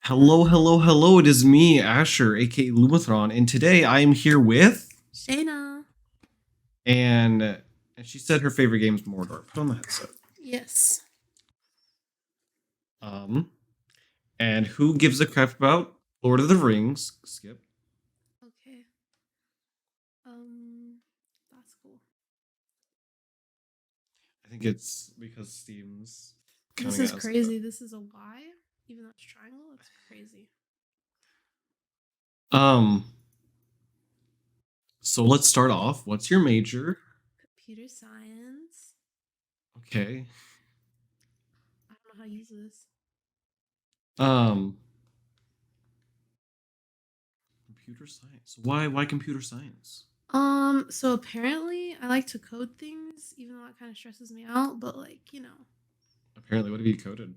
Hello, hello, hello. It is me, Asher, aka Lumathron, and today I am here with Shayna. and she said her favorite game is Mordor. Put on the headset. Yes. Um, and who gives a crap about Lord of the Rings? Skip. Okay. That's cool. I think it's because Steam's This counting is it as crazy. This is a Y, even though it's triangle. It's crazy. um. So let's start off. What's your major? Computer science. Okay. I don't know how to use this. Um. Computer science. Why computer science? So apparently I like to code things, even though that kind of stresses me out, but Apparently, what have you coded?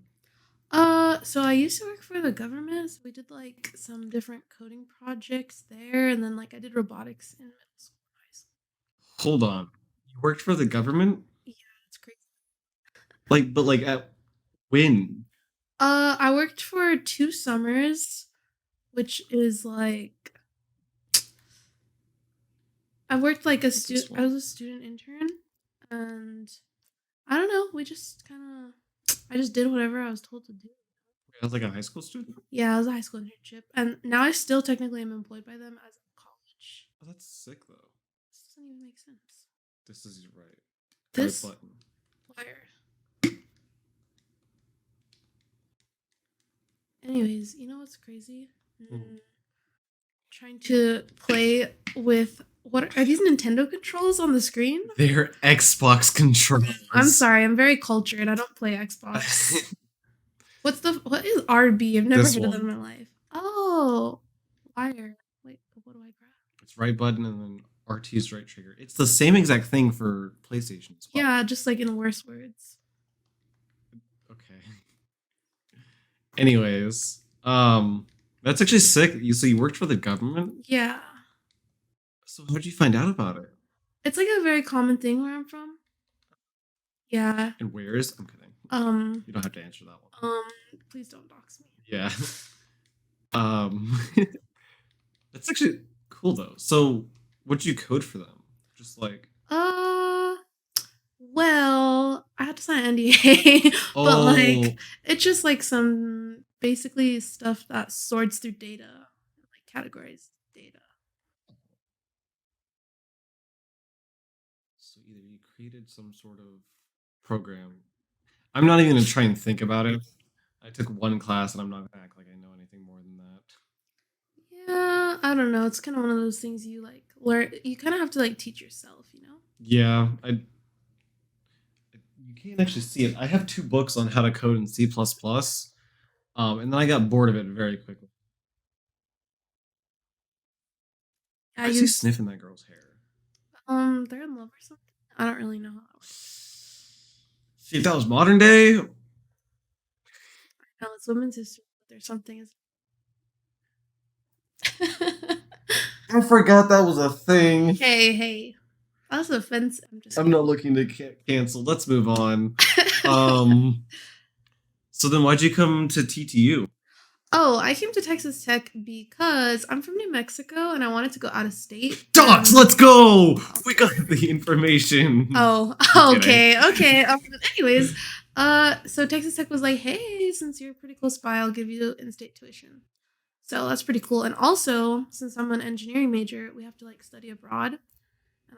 So I used to work for the government, so we did like some different coding projects there, and then like I did robotics in middle school and high school. Hold on. You worked for the government? Yeah, it's crazy. But at when? I worked for 2 summers, which is like I worked like I was a student intern, and I don't know. We just kind of I just did whatever I was told to do. I was like a high school student. Yeah, I was a high school internship, and now I still technically am employed by them as a college. Oh, that's sick though. This doesn't even make sense. This is right. This Right button. wire. Anyways, you know what's crazy? Trying to play with what are these Nintendo controls on the screen? They're Xbox controls. I'm sorry, I'm very cultured. I don't play Xbox. What is RB? I've never This heard of that one. in my life. Oh, wire. Wait, what do I grab? It's right button and then RT is right trigger. It's the same exact thing for PlayStation as well. Yeah, just like in worse words. Okay. Anyways, that's actually sick. So you worked for the government? Yeah. So how did you find out about it? It's like a very common thing where I'm from. Yeah. And where is? I'm kidding. You don't have to answer that one. Please don't dox me. Yeah. That's actually cool though. So what'd you code for them? Just like Well, I had to sign an NDA, but like oh, it's just like some basically stuff that sorts through data, like categorized data. so either you created some sort of program. I'm not even gonna try and think about it. I took one class and I'm not gonna act like I know anything more than that. Yeah, I don't know. It's kind of one of those things you like learn. You kind of have to like teach yourself, you know? Yeah, you can't actually see it. I have two books on how to code in C++, and then I got bored of it very quickly. I Why is he use sniffing that girl's hair? they're in love or something. I don't really know how that works. See, if that was modern day, No, it's women's history, but there's something is. I forgot that was a thing. Hey, that's offensive. I'm not looking to cancel. Let's move on. Um, so then why'd you come to TTU? Oh, I came to Texas Tech because I'm from New Mexico and I wanted to go out of state. Docs, let's go. We got the information. Oh, okay. Anyways, so Texas Tech was like, hey, since you're pretty close by, I'll give you in-state tuition. So that's pretty cool. And also, since I'm an engineering major, we have to like study abroad, and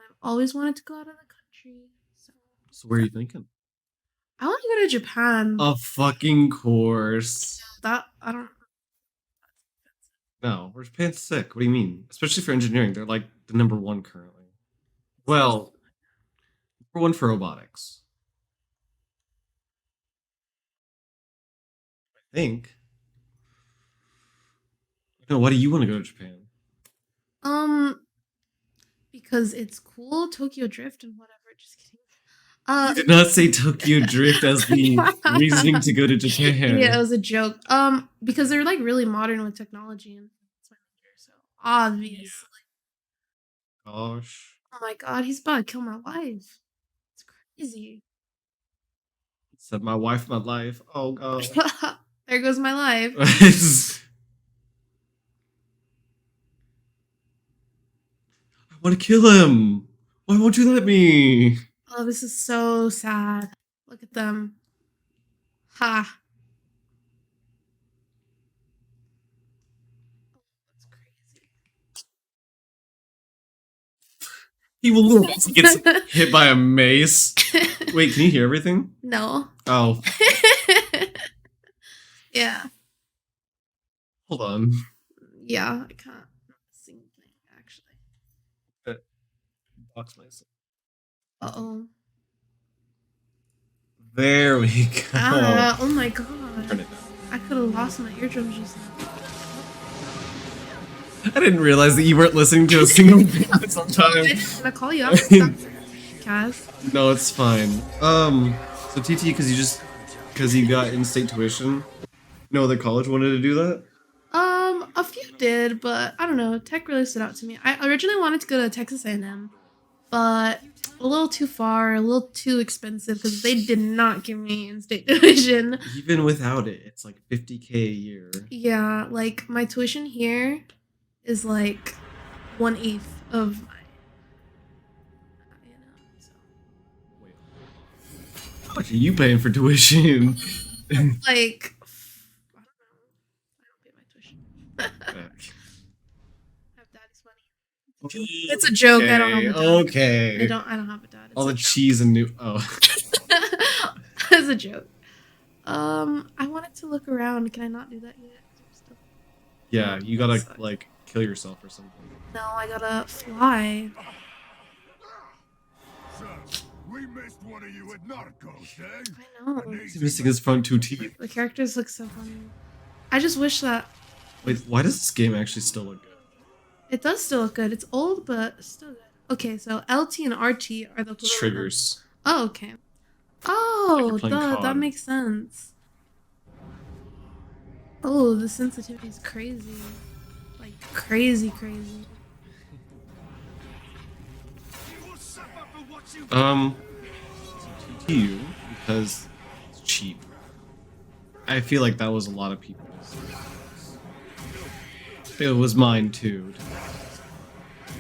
I've always wanted to go out of the country. So where are you thinking? I want to go to Japan. Of fucking course. That I don't. No, Japan's sick. What do you mean? Especially for engineering, they're like the number one currently. Well, number one for robotics. I think. No, why do you want to go to Japan? Um, because it's cool, Tokyo Drift and whatever. Just kidding. You did not say Tokyo Drift as the reasoning to go to Japan. Yeah, it was a joke. Because they're like really modern with technology, and that's my major, so obviously. Yeah. Gosh. Oh my god, he's about to kill my wife. It's crazy. Said my wife, my life. Oh god. There goes my life. want to kill him. Why won't you let me? Oh, this is so sad. Look at them. Ha. That's crazy. He will literally gets hit by a mace. Wait, can you hear everything? No. Oh, Yeah. hold on. Yeah, I can't sing thing actually. Box myself. Uh-oh. There we go. Ah, oh my god. Turn it down. I could have lost my eardrums just now. I didn't realize that you weren't listening to a single thing at some I time. didn't want to call you out, Kaz. No, it's fine. So TT, because you got in-state tuition, no other college wanted to do that? A few did, but I don't know. Tech really stood out to me. I originally wanted to go to Texas A&M, but a little too far, a little too expensive because they did not give me in-state tuition. Even without it, it's like $50K a year. Yeah, like my tuition here is like 1/8 of my, so. Wait, how much are you paying for tuition? Like, I don't know. I don't pay my tuition. I have daddy's money. It's a joke. I don't have a dad. Okay. I don't have a dad. It's All a the joke. cheese and new. Oh. It's a joke. I wanted to look around. Can I not do that yet? Yeah, you gotta like kill yourself or something. No, I gotta fly. So, we missed one of you at Narcos, eh? I know. He's missing his front 2 teeth. The characters look so funny. I just wish that Wait, why does this game actually still look good? it does still look good. It's old, but still good. Okay, so LT and RT are the It's triggers. Oh, okay. Oh, you're playing that COD. makes sense. Oh, the sensitivity is crazy. Like, crazy. TTU, because it's cheap. I feel like that was a lot of people's. It was mine too.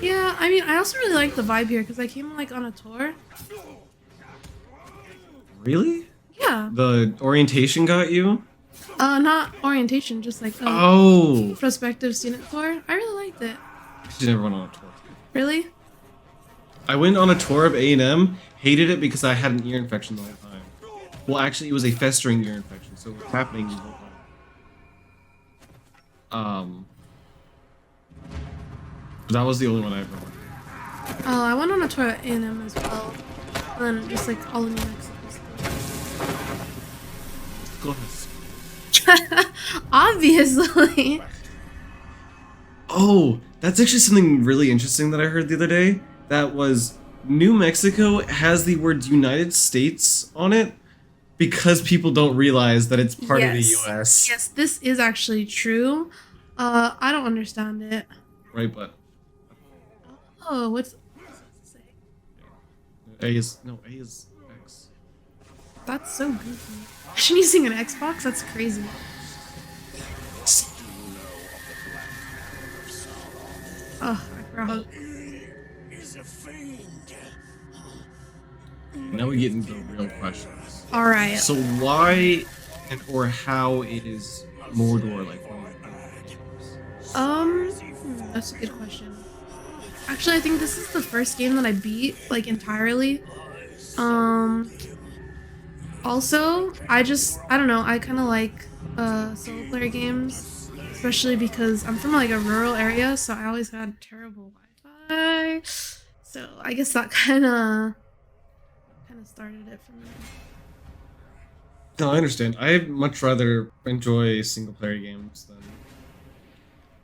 Yeah, I mean, I also really like the vibe here because I came like on a tour. Really? Yeah. The orientation got you? Not orientation, just like Oh! prospective student tour. I really liked it. She never went on a tour. Really? I went on a tour of A&M, hated it because I had an ear infection the whole time. Well, actually, it was a festering ear infection, so it was happening the whole time. That was the only one I ever went. Oh, I went on a tour at A&M as well. And then just like all of New Mexico. Go ahead. Obviously. Oh, that's actually something really interesting that I heard the other day. That was New Mexico has the words United States on it because people don't realize that it's part of the US. Yes, this is actually true. I don't understand it. Right, but Oh, what's it say? A is X. That's so goofy. Imagine using an Xbox? That's crazy. Oh, I forgot. He's a fiend. Now we get into the real questions. Alright. So why and or how is Mordor like one of your favorite games? That's a good question. Actually, I think this is the first game that I beat, like, entirely. Also, I don't know, I kind of like, solo player games, especially because I'm from, like, a rural area, so I always had terrible Wi-Fi, so I guess that kind of started it for me. No, I understand. I'd much rather enjoy single player games than.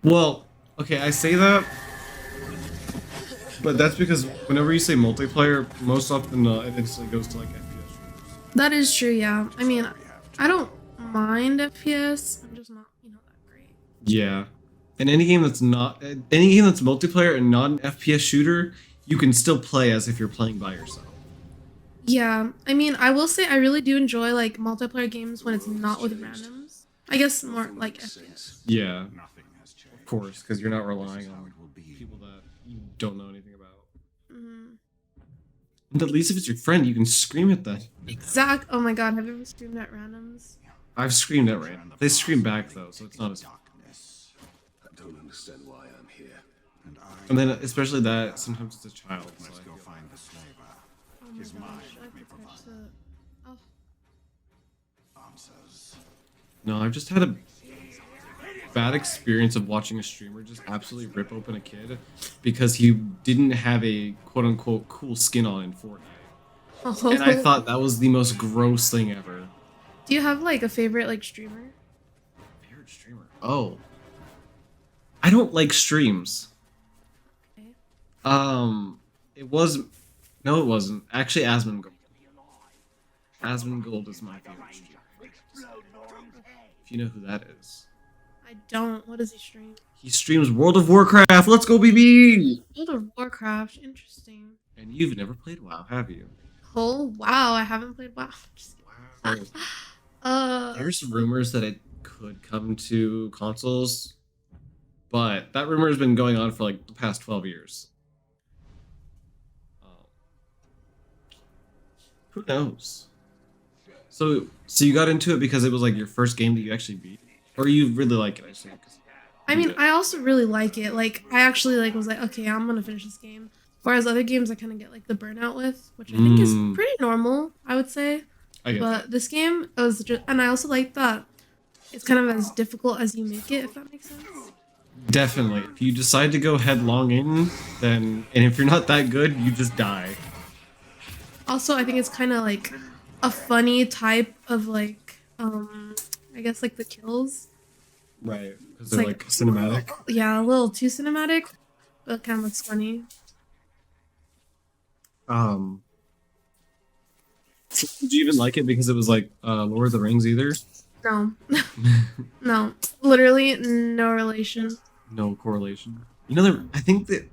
Well, okay, I say that, but that's because whenever you say multiplayer, most often it instantly goes to like FPS shooters. That is true, yeah. I mean, I don't mind FPS, I'm just not, that great. Yeah, and any game that's multiplayer and not an FPS shooter, you can still play as if you're playing by yourself. Yeah, I mean, I will say I really do enjoy like multiplayer games when it's not with randoms. I guess more like FPS. Yeah, of course, because you're not relying on people that you don't know anything about. Mhm. And at least if it's your friend, you can scream at them. Oh my god, have you ever screamed at randoms? I've screamed at random. They scream back though, so it's not as. Darkness. I don't understand why I'm here. And then especially that sometimes it's a child. So Let's I go feel- find the slaver. Oh my His gosh, mind I may forgot provide to. Oh, answers. No, I've just had a bad experience of watching a streamer just absolutely rip open a kid because he didn't have a quote unquote cool skin on in Fortnite. And I thought that was the most gross thing ever. Do you have like a favorite like streamer? Favorite streamer? Oh. I don't like streams. Okay. It was. No, it wasn't. Actually, Asmongold. Asmongold is my favorite streamer. If you know who that is. I don't. What does he stream? He streams World of Warcraft. Let's go, BB! World of Warcraft. Interesting. And you've never played WoW, have you? Oh wow, I haven't played WoW. Just kidding. Wow. There's rumors that it could come to consoles, but that rumor has been going on for like the past 12 years. Who knows? So you got into it because it was like your first game that you actually beat, or you really like it? I assume. I mean, I also really like it. Like, I actually like was like, okay, I'm gonna finish this game. Whereas other games, I kind of get like the burnout with, which I think is pretty normal, I would say. I get But this game, it was just, and I also like that it's kind of as difficult as you make it, if that makes sense. Definitely. If you decide to go headlong in, then and if you're not that good, you just die. Also, I think it's kind of like a funny type of like, I guess like the kills. Right. Because It's they're like- like cinematic. Yeah, a little too cinematic, but it kind of looks funny. Did you even like it because it was like Lord of the Rings either? No, no, literally no relation. No correlation. You know, I think that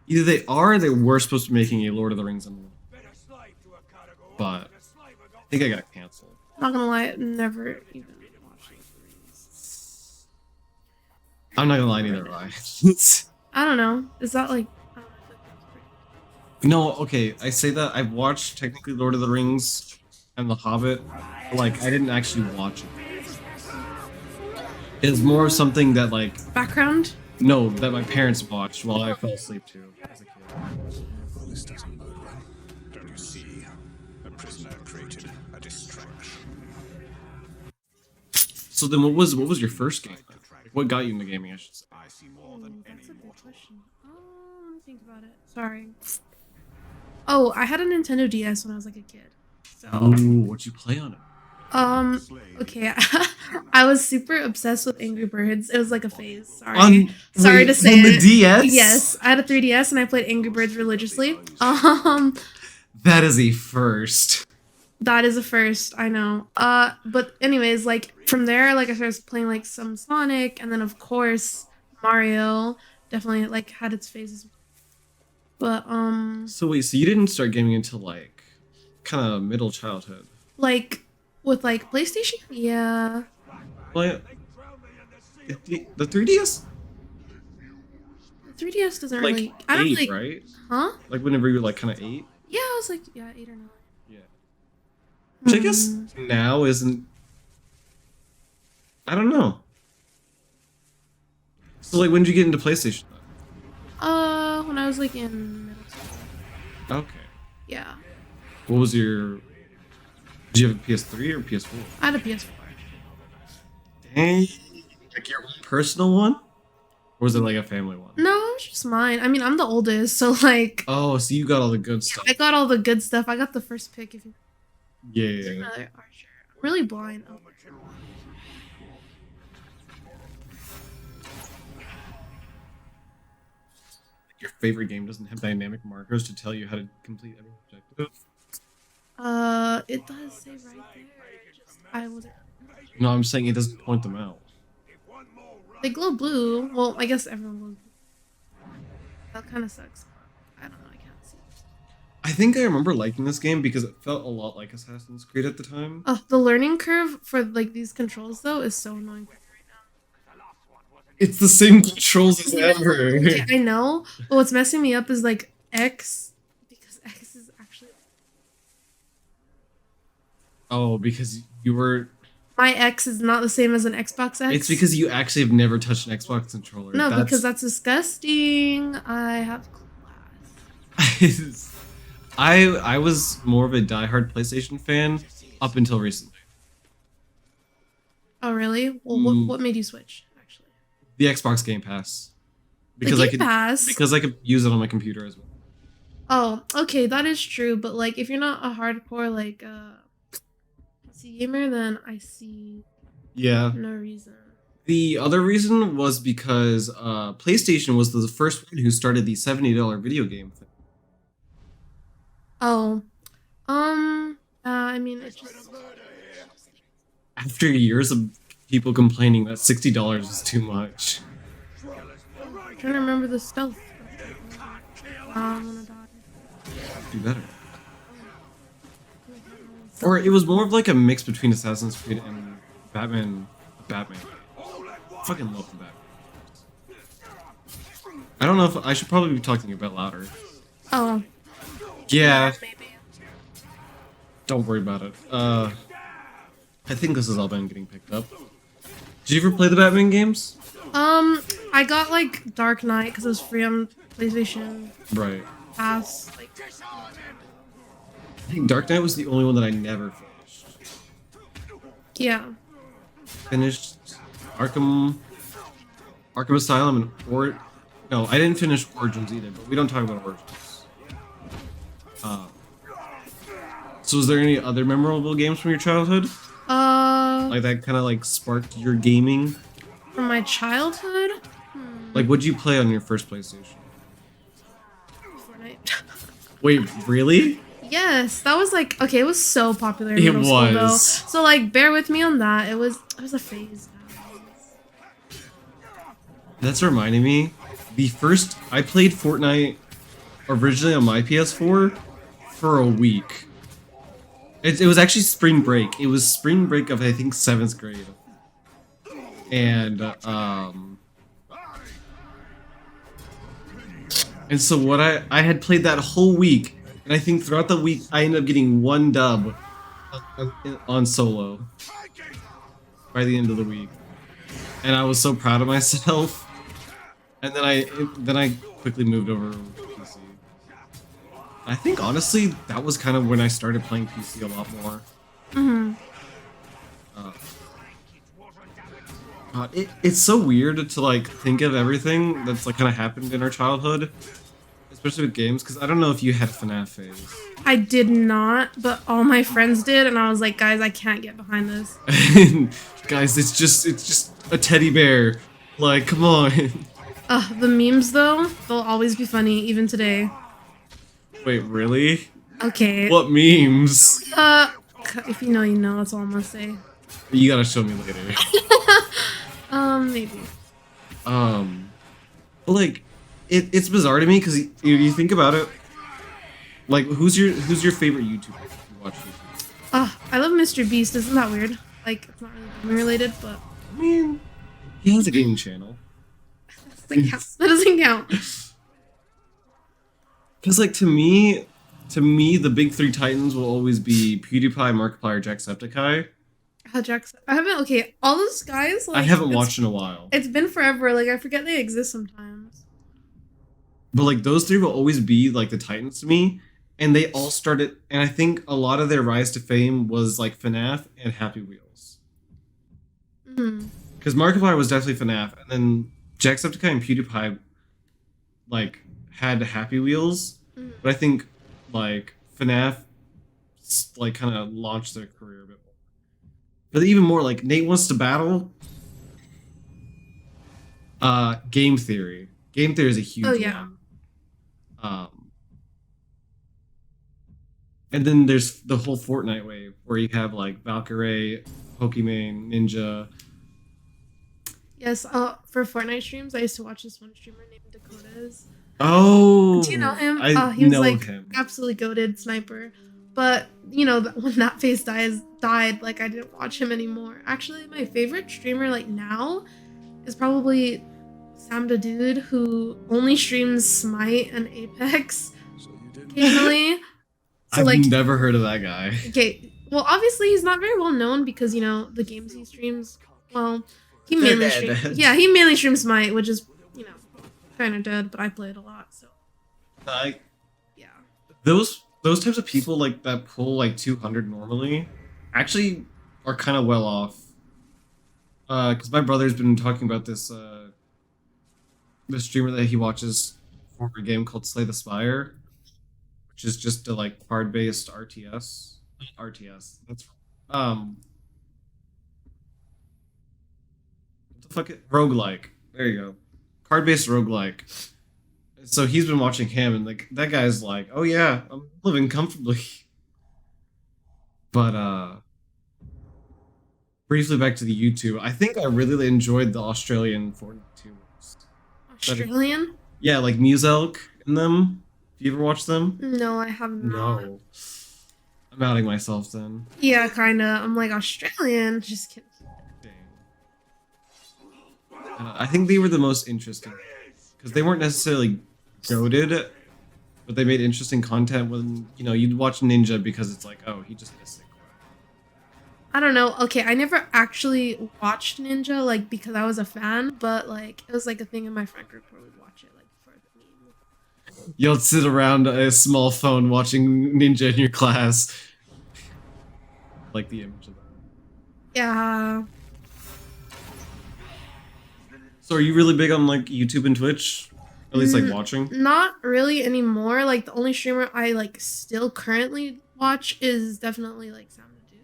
either they are or they were supposed to be making a Lord of the Rings on, but I think I got canceled. Not gonna lie, never even watched it. I'm not gonna lie, neither am I. I don't know. Is that like? I don't know, I feel like that's pretty- No, okay, I say that I've watched technically Lord of the Rings and The Hobbit, but like I didn't actually watch it. It's more of something that like Background? no, that my parents watched while I fell asleep to as a kid. Well, this doesn't bode well. Don't you see? A prisoner created a distraction. So then what was your first game? Like, what got you into gaming, I should say? I see more than That's any a good mortal. question. Let me think about it. Sorry. Oh, I had a Nintendo DS when I was like a kid. So, Oh, what'd you play on it? okay. I was super obsessed with Angry Birds. It was like a phase. Sorry. On, Sorry wait, to say on the it. DS? Yes, I had a 3DS and I played Angry Birds religiously. That is a first. That is a first, I know. But anyways, like from there, like I started playing like some Sonic, and then of course Mario definitely like had its phases. But So wait, so you didn't start gaming until like kind of middle childhood? like with like PlayStation, yeah. Well, the 3DS? The 3DS doesn't Like really. I don't 8, like. right? Huh? Like whenever you were like kind of 8? Yeah, I was like 8 or 9. Yeah. Which I guess now isn't. I don't know. So like, when did you get into PlayStation? When I was like in middle school. Then? Okay. Yeah, What was your? Did you have a PS3 or PS4? I had a PS4. Dang. Like your own personal one, or was it like a family one? No, it was just mine. I mean, I'm the oldest, so like Oh, so you got all the good stuff. I got all the good stuff. I got the first pick. If you Yeah. another Archer, I'm really blind. Oh. Your favorite game doesn't have dynamic markers to tell you how to complete every objective. It does say right there. Just I wasn't. No, I'm saying it doesn't point them out. They glow blue. Well, I guess everyone glows blue. That kind of sucks. I don't know. I can't see. I think I remember liking this game because it felt a lot like Assassin's Creed at the time. Oh, the learning curve for like these controls though is so annoying for me right now. It's the same controls as ever. Okay, I know, but what's messing me up is like X Oh, because you were. My X is not the same as an Xbox X. It's because you actually have never touched an Xbox controller. No, because that's disgusting. I have class. I was more of a diehard PlayStation fan up until recently. Oh, really? Well, what made you switch, actually? The Xbox Game Pass. Because Game Pass? Because I could use it on my computer as well. Oh, okay, that is true. But, like, if you're not a hardcore, like, PC gamer, then I see no reason. The other reason was because PlayStation was the first one who started the $70 video game thing. Oh. I mean, it's just... After years of people complaining that $60 is too much. I'm trying to remember the stealth. I'm gonna die. Do better. Or it was more of like a mix between Assassin's Creed and Batman. Fucking love the Batman. I don't know if I should probably be talking a bit louder. Oh. Yeah. Maybe. Don't worry about it. I think this has all been getting picked up. Did you ever play the Batman games? I got like Dark Knight because it was free on PlayStation Right. Pass. Like, I think Dark Knight was the only one that I never finished. yeah. Finished Arkham Asylum and no, I didn't finish Origins either, but we don't talk about Origins. So was there any other memorable games from your childhood? Like that kind of like sparked your gaming? From my childhood? Like what'd you play on your first PlayStation? Fortnite. Wait, really? Yes, that was like, okay, it was so popular in It middle school though. was. So like, bear with me on that. It was a phase. That's reminding me. I played Fortnite originally on my PS4 for a week. It was actually spring break. It was spring break of I think 7th grade. And so what I had played that whole week, and I think throughout the week I ended up getting one dub on solo by the end of the week, and I was so proud of myself. And then I quickly moved over to PC. I think honestly that was kind of when I started playing PC a lot more. It's so weird to like think of everything that's like kind of happened in our childhood, especially with games. Because I don't know if you had a FNAF phase. I did not, but all my friends did, and I was like, guys, I can't get behind this. Guys, it's just a teddy bear. Like, come on. The memes though, they'll always be funny, even today. Wait, really? Okay. What memes? If you know, you know. That's all I'm gonna say. You gotta show me later. Maybe. But like, it's bizarre to me because you think about it. Like, who's your favorite YouTuber if you watch YouTube? I love Mr. Beast. Isn't that weird? Like, it's not really gaming related, but I mean, he has a gaming channel. that doesn't count. Because like to me, the big three titans will always be PewDiePie, Markiplier, or Jacksepticeye. I haven't. Okay, all those guys. Like, I haven't watched in a while. It's been forever. Like, I forget they exist sometimes. But like those three will always be like the titans to me, and they all started. And I think a lot of their rise to fame was like FNAF and Happy Wheels. Because Markiplier was definitely FNAF, and then Jacksepticeye and PewDiePie like had Happy Wheels, but I think like FNAF like kind of launched their career a bit more. But even more like Nate Wants to Battle. Game Theory. Game Theory is a huge one. And then there's the whole Fortnite wave where you have like Valkyrie, Pokimane, Ninja. Yes, for Fortnite streams, I used to watch this one streamer named Dakotas. Oh, do you know him? He was like absolutely goated sniper. But you know, when that phase died, like I didn't watch him anymore. Actually, my favorite streamer like now is probably Sam the Dude, who only streams Smite and Apex occasionally. So I've like never heard of that guy. Okay, Well, obviously he's not very well known because the games he streams. Well, he They're mainly dead. streams. Yeah, he mainly streams Smite, which is kind of dead. But I play it a lot, so I yeah. those types of people like that pull like 200 normally actually are kind of well off. Because my brother's been talking about this this streamer that he watches for a game called Slay the Spire, which is just a like card based RTS. RTS. That's what the fuck roguelike. There you go. Card based roguelike. So he's been watching him, and like that guy's like, "Oh yeah, I'm living comfortably." But briefly back to the YouTube. I think I really enjoyed the Australian Fortnite tubers. Australian? Yeah, like Muselk and them. Have you ever watched them? No, I have not. No. I'm outing myself then. Yeah, kinda. I'm like Australian. Just kidding. Dang. I think they were the most interesting because they weren't necessarily goated, but they made interesting content. When you'd watch Ninja because it's like, oh, he just missed it. I don't know. Okay, I never actually watched Ninja like because I was a fan, but like it was like a thing in my friend group where we'd watch it like for the meme. You'll sit around a small phone watching Ninja in your class. Like the image of that. Yeah. So are you really big on like YouTube and Twitch? At least like watching? Not really anymore. Like the only streamer I like still currently watch is definitely like Sound of Dude.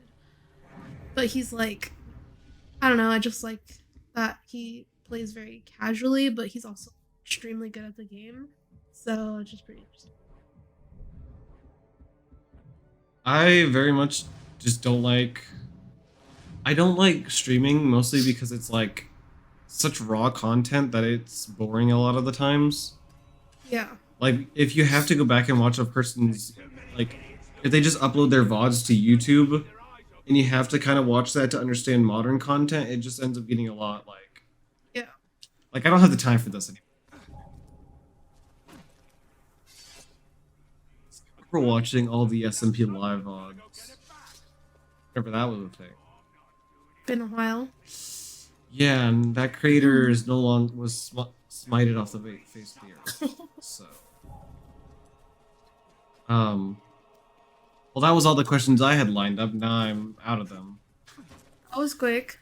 But he's like, I don't know, I just like that he plays very casually, but he's also extremely good at the game. So it's just pretty interesting. I very much just don't like. I don't like streaming mostly because it's like such raw content that it's boring a lot of the times. Yeah. Like if you have to go back and watch a person's like if they just upload their VODs to YouTube and you have to kind of watch that to understand modern content, it just ends up getting a lot like Yeah. Like I don't have the time for this anymore. I remember watching all the SMP live VODs. Remember that was a thing. Been a while. Yeah, and that creator is no longer was smited off the face of the earth. So, well, that was all the questions I had lined up. Now I'm out of them. That was quick.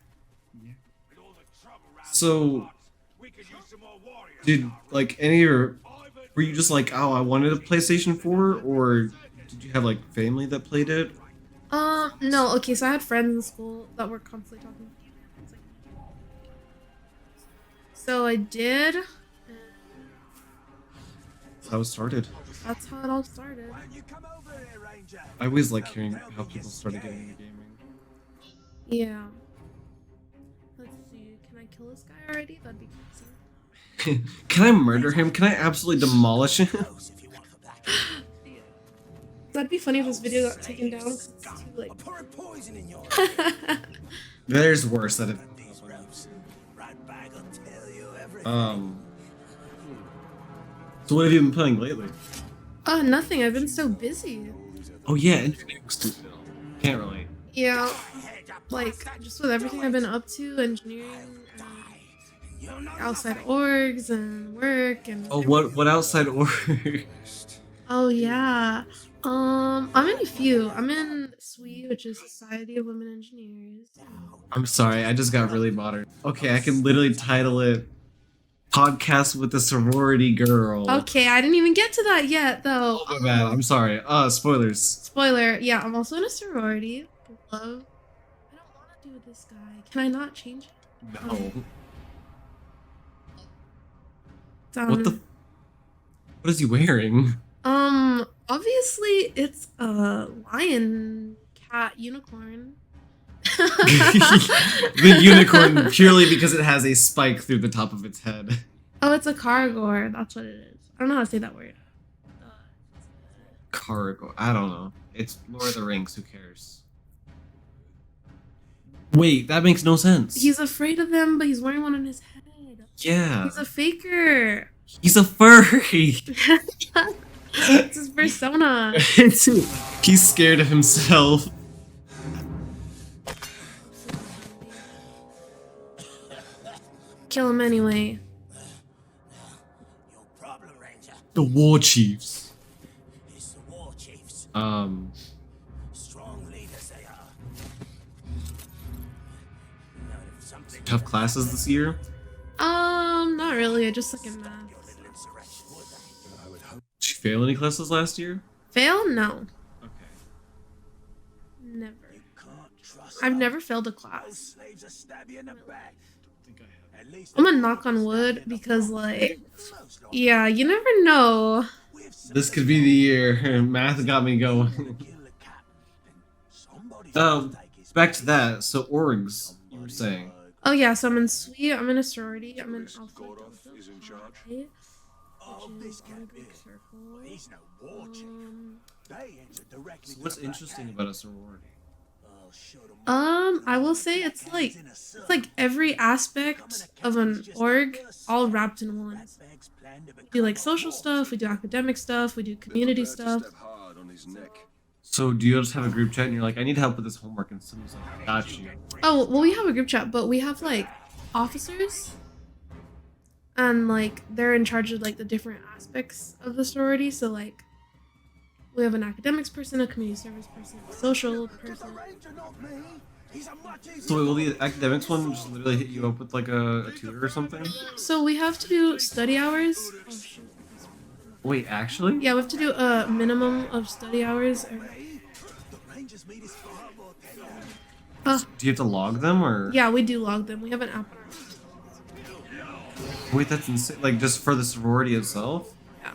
So, did like any of your were you just like, oh, I wanted a PlayStation 4, or did you have like family that played it? No. Okay, so I had friends in school that were constantly talking. So I did. And That's how it started. that's how it all started. I always like hearing how people started getting into gaming. Yeah. Let's see. Can I kill this guy already? That'd be crazy. Can I murder him? Can I absolutely demolish him? That'd be funny if this video got taken down. 'Cause it's too like. There's worse that it. So what have you been playing lately? Oh, nothing. I've been so busy. Oh yeah, engineering still. Can't relate. Yeah. Like just with everything I've been up to, engineering, outside orgs and work and. Oh, what outside org? Oh yeah. I'm in a few. I'm in SWE, which is Society of Women Engineers. I'm sorry, I just got really modern. Okay, I can literally title it "Podcast with a Sorority Girl." Okay, I didn't even get to that yet, though. Oh my bad. I'm sorry. Spoilers. Spoiler. Yeah, I'm also in a sorority. Love. I don't want to do with this guy. Can I not change it? No. Done. What is he wearing? Obviously it's a lion, cat, unicorn. The unicorn purely because it has a spike through the top of its head. Oh, it's a cargor. That's what it is. I don't know how to say that word. Cargo. I don't know. It's Lord of the Rings. Who cares? Wait, that makes no sense. He's afraid of them, but he's wearing one on his head. Yeah. He's a faker. He's a furry. It's his persona. He's scared of himself. kill him anyway. Your problem, Ranger, The war chiefs. is the war chiefs. Strong leaders they are. Now, if something Tough classes this year. Not really. I just suck at math. little insurrection, would they? I would hope. Did you fail any classes last year? Fail? No. Okay. You Never. can't trust I've them. never failed a Those class. slaves will stab you in the back. I think I have. At least I'm they gonna don't knock on stab you wood in the because, foot. like, Most like yeah, you never know. with some This could be the year. Math got me going. kill the captain, then somebody's Oh, gonna take his back to place. that. So orgs, you were saying. Oh yeah, so I'm in SWE. I'm in a sorority. I'm in Alpha Delta is in charge. Phi, Oh, which this is on cat Greek is. circle. He's no war chief. They enter directly So to what's the back interesting end. about a sorority? I'll show them I will say it's like every aspect of an org all wrapped in one. We do like social stuff, we do academic stuff, we do community stuff. Hard on his neck. So do you just have a group chat and you're like, I need help with this homework, and someone's like, got you. Oh, well, we have a group chat, but we have like officers, and like they're in charge of like the different aspects of the sorority. So like we have an academics person, a community service person, a social person. So will the academics one just literally hit you up with like a tutor or something? So we have to do study hours. Oh shoot. Wait, actually? Yeah, we have to do a minimum of study hours. Do you have to log them or? Yeah, we do log them. We have an app on our phone. Wait, that's insane. Like just for the sorority itself? Yeah.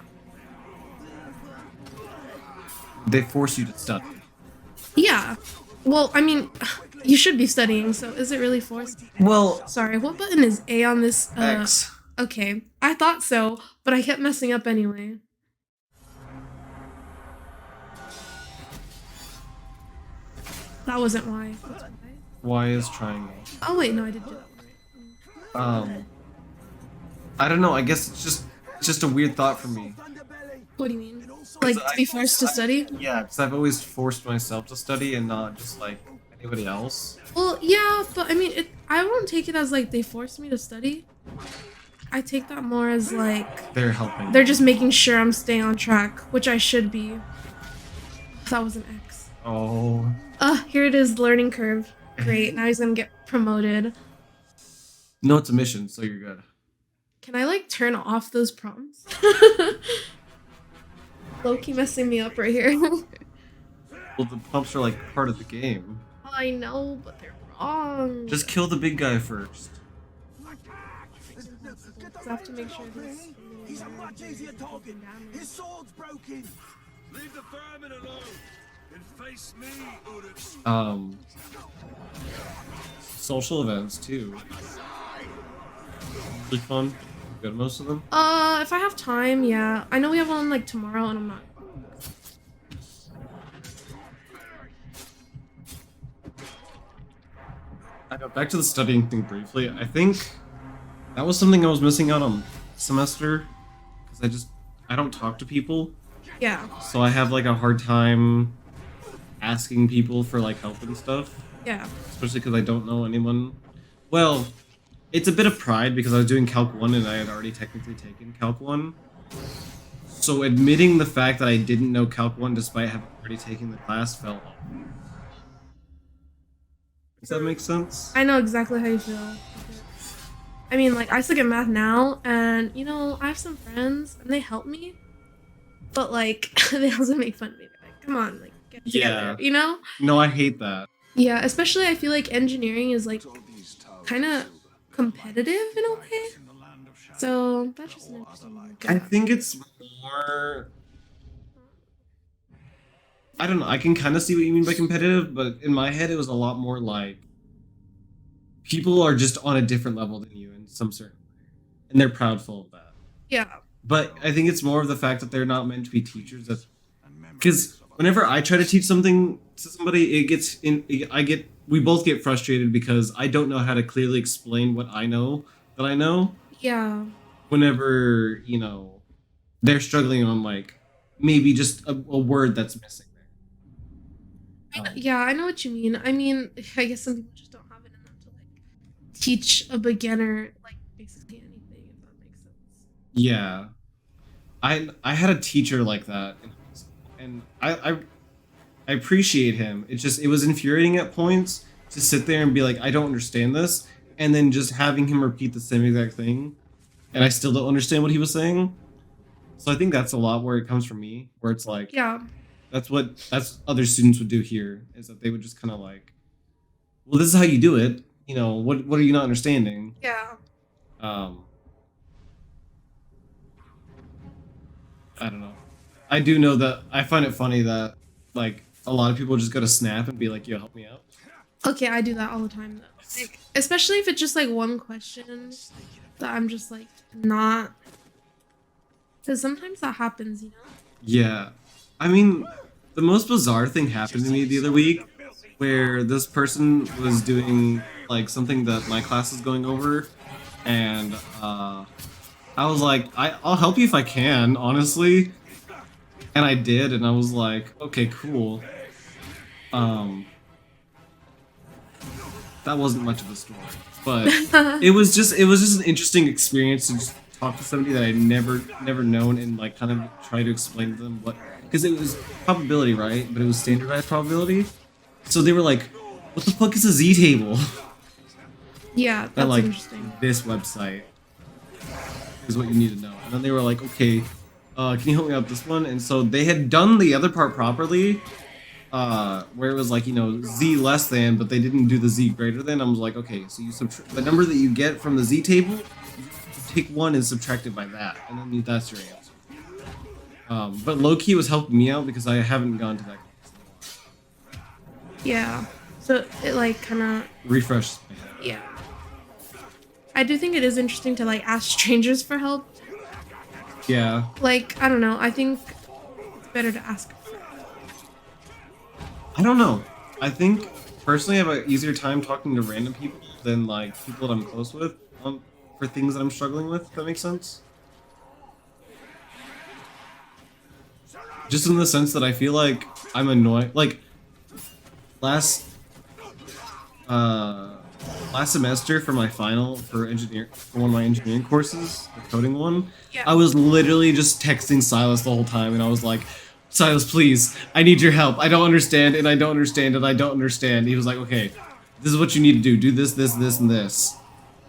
They force you to study. Yeah. Well, I mean, you should be studying, so is it really forced? Well, Sorry, what button is A on this? X. Okay, I thought so, but I kept messing up anyway. That wasn't why. What's Y? Y is triangle. Oh wait, no, I did do that one right. I don't know. I guess it's just a weird thought for me. What do you mean? Like to be forced to study? Yeah, because I've always forced myself to study and not just like anybody else. Well, yeah, but I mean, I won't take it as like they forced me to study. I take that more as like They're helping. they're just making sure I'm staying on track, which I should be. That was an X. Oh. Here it is, learning curve. Great, now he's gonna get promoted. No, it's a mission, so you're good. Can I like turn off those prompts? Low-key messing me up right here. Well, the pumps are like part of the game. I know, but they're wrong. Just kill the big guy first. I have to make sure this. He's a much easier target. His sword's broken. Leave the vermin alone and face me, Uruk. Social events too. Really fun. Go to most of them. If I have time, yeah. I know we have one like tomorrow, and I'm not. I got back to the studying thing briefly. I think that was something I was missing out on semester because I don't talk to people, Yeah. so I have like a hard time asking people for like help and stuff, Yeah. especially because I don't know anyone. Well, it's a bit of pride because I was doing Calc 1 and I had already technically taken Calc 1. So admitting the fact that I didn't know Calc 1 despite having already taken the class felt off. Does that make sense? I know exactly how you feel. I mean, like, I suck at math now, and, you know, I have some friends, and they help me, but, like, they also make fun of me. They're like, come on, like, get it Yeah. together, you know? No, I hate that. Yeah, especially I feel like engineering is, like, kind of competitive in a way. So, that's just an interesting look I at. think it's more. I don't know. I can kind of see what you mean by competitive, but in my head, it was a lot more like people are just on a different level than you in some certain way, and they're proudful of that. Yeah. But I think it's more of the fact that they're not meant to be teachers. Because whenever I try to teach something to somebody, we both get frustrated because I don't know how to clearly explain what I know that I know. Yeah. Whenever, you know, they're struggling on like maybe just a word that's missing there. Yeah, I know what you mean. I mean, I guess some people just don't have it in them to like teach a beginner like basically anything, if that makes sense. Yeah. I had a teacher like that in high school, and I appreciate him. It was infuriating at points to sit there and be like, I don't understand this, and then just having him repeat the same exact thing, and I still don't understand what he was saying. So I think that's a lot where it comes from me, where it's like, Yeah. that's other students would do here, is that they would just kind of like, well, this is how you do it. You know, what are you not understanding? Yeah. Um, I don't know. I do know that I find it funny that like a lot of people just go to Snap and be like, "Yo, help me out." Okay, I do that all the time though. Like, especially if it's just like one question that I'm just like not, because sometimes that happens, you know. Yeah, I mean, the most bizarre thing happened to me the other week, where this person was doing like something that my class is going over, and I was like, I'll help you if I can, honestly. And I did, and I was like, okay, cool. That wasn't much of a story, but it was just an interesting experience to just talk to somebody that I never known and like kind of try to explain to them what, because it was probability, right? But it was standardized probability. So they were like, what the fuck is a Z table? Yeah, that's And like interesting. this website is what you need to know. And then they were like, okay, can you help me out with this one? And so they had done the other part properly, where it was like, you know, Z less than, but they didn't do the Z greater than. I was like, okay, so you the number that you get from the Z table, you take one and subtract it by that, and then that's your answer. But low-key was helping me out because I haven't gone to that class in a while. Yeah. So it like kind of, Refresh my head. yeah. I do think it is interesting to like ask strangers for help. Yeah. Like, I don't know. I think it's better to ask. I don't know. I think personally I have an easier time talking to random people than like people that I'm close with for things that I'm struggling with, if that makes sense. Just in the sense that I feel like I'm annoyed. Like last semester for my final for one of my engineering courses, the coding one, Yeah. I was literally just texting Silas the whole time, and I was like, Silas, please, I need your help. I don't understand, and I don't understand, and I don't understand. He was like, okay, this is what you need to do. Do this, this, this, and this.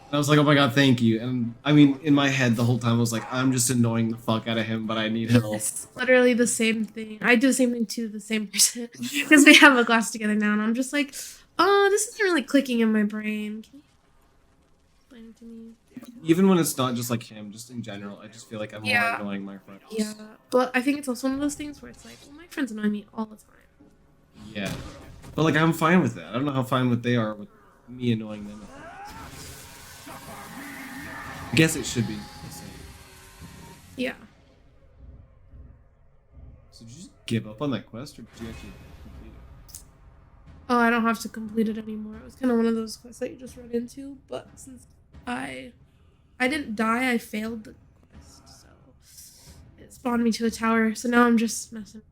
And I was like, oh my god, thank you. And I mean, in my head the whole time I was like, I'm just annoying the fuck out of him, but I need help. It's literally the same thing. I do the same thing to the same person because we have a class together now, and I'm just like, oh, this isn't really clicking in my brain. Can you explain it to me? Even when it's not just like him, just in general, I just feel like I'm Yeah. more annoying my friends. Yeah, but I think it's also one of those things where it's like, well, my friends annoy me all the time. Yeah. But like I'm fine with that. I don't know how fine with they are with me annoying them. I guess it should be the same. Yeah. So did you just give up on that quest, or did you actually complete it? Oh, I don't have to complete it anymore. It was kind of one of those quests that you just run into, but since I didn't die, I failed the quest, so it spawned me to a tower. So now I'm just messing.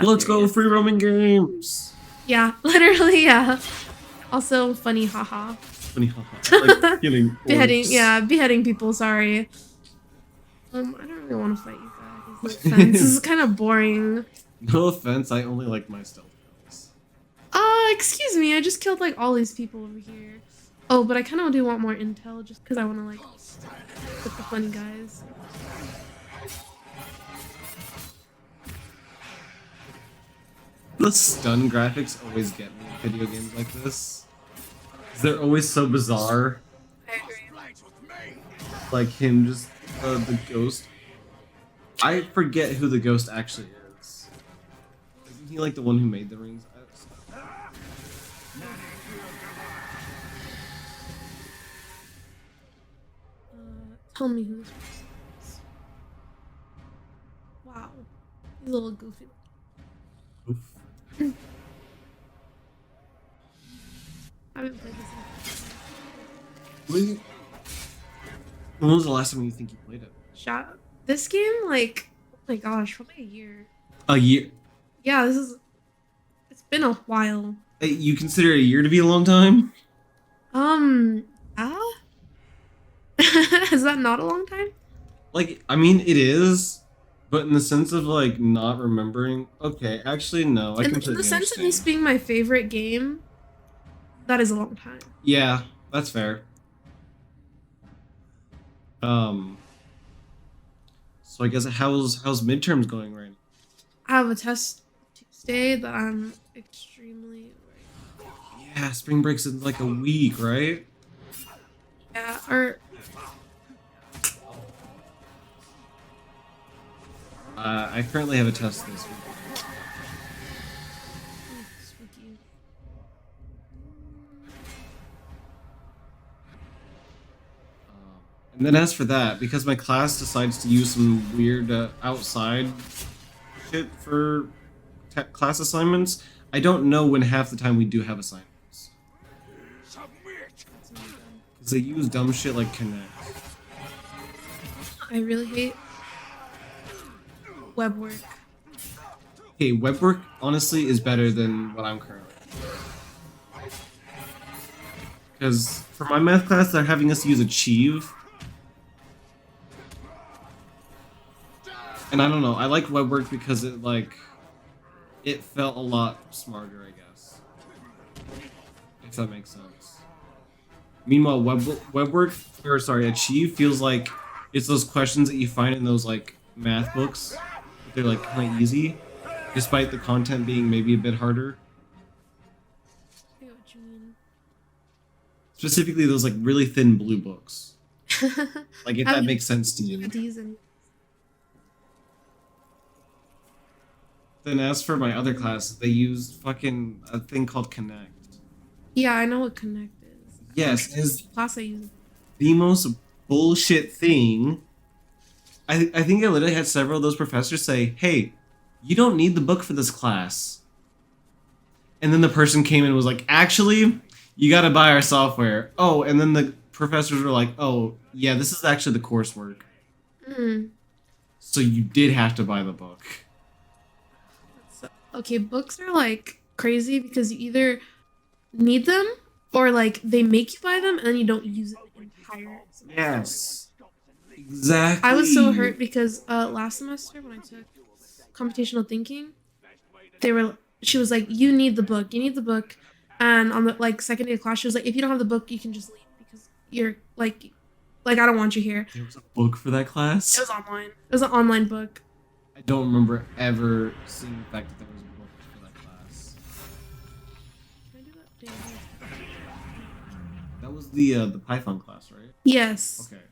Let's go, free roaming games. Yeah, literally, yeah. Also funny, haha. Funny, haha. Like killing Beheading, orcs. yeah, beheading people. Sorry. I don't really want to fight you guys. No offense. This is kind of boring. No offense, I only like my stealth kills. Excuse me. I just killed like all these people over here. Oh, but I kind of do want more intel just because I want to like with the funny guys. The stun graphics always get me in video games like this. 'Cause they're always so bizarre. I agree. Like him just the ghost. I forget who the ghost actually is. Isn't he like the one who made the rings? Tell me who this person is. Wow, he's a little goofy. Oof. I haven't played this When was the last time you think you played it? shot. This game, like, oh my gosh, probably a year. A year. Yeah, it's been a while. You consider a year to be a long time? Ah, Is that not a long time? Like, I mean, it is, but in the sense of like not remembering. Okay, actually, no. I In completely the sense of understand. this being my favorite game, that is a long time. Yeah, that's fair. So I guess how's midterms going right now? I have a test Tuesday that I'm extremely worried. Yeah, spring break's in like a week, right? Yeah, or I currently have a test this week. spooky. And then as for that, because my class decides to use some weird outside shit for class assignments, I don't know when half the time we do have assignments. Submit! Because they use dumb shit like Connect. I really hate web work. Okay, web work honestly is better than what I'm currently doing. Because for my math class, they're having us use Achieve. And I don't know, I like web work because it felt a lot smarter, I guess. If that makes sense. Meanwhile, Achieve feels like it's those questions that you find in those like math books. They're like kind of easy, despite the content being maybe a bit harder. I get what you mean. Specifically, those like really thin blue books. Like if that Have makes sense to you. DVDs and Then as for my other classes, they use fucking a thing called Connect. yeah, I know what Connect is. Yes, is Class I use. the most bullshit thing. I think I literally had several of those professors say, "Hey, you don't need the book for this class." And then the person came in and was like, "Actually, you got to buy our software." Oh, and then the professors were like, "Oh, yeah, this is actually the coursework." Mm. So you did have to buy the book. Okay, books are like crazy because you either need them or like they make you buy them and then you don't use it the entire semester. Yes. Exactly. I was so hurt because last semester when I took computational thinking, she was like, you need the book, and on the like second day of class she was like, if you don't have the book you can just leave because you're like I don't want you here. There was a book for that class? It was online. It was an online book. I don't remember ever seeing the fact that there was a book for that class. Can I do that? Damn. That was the Python class, right? Yes. Okay.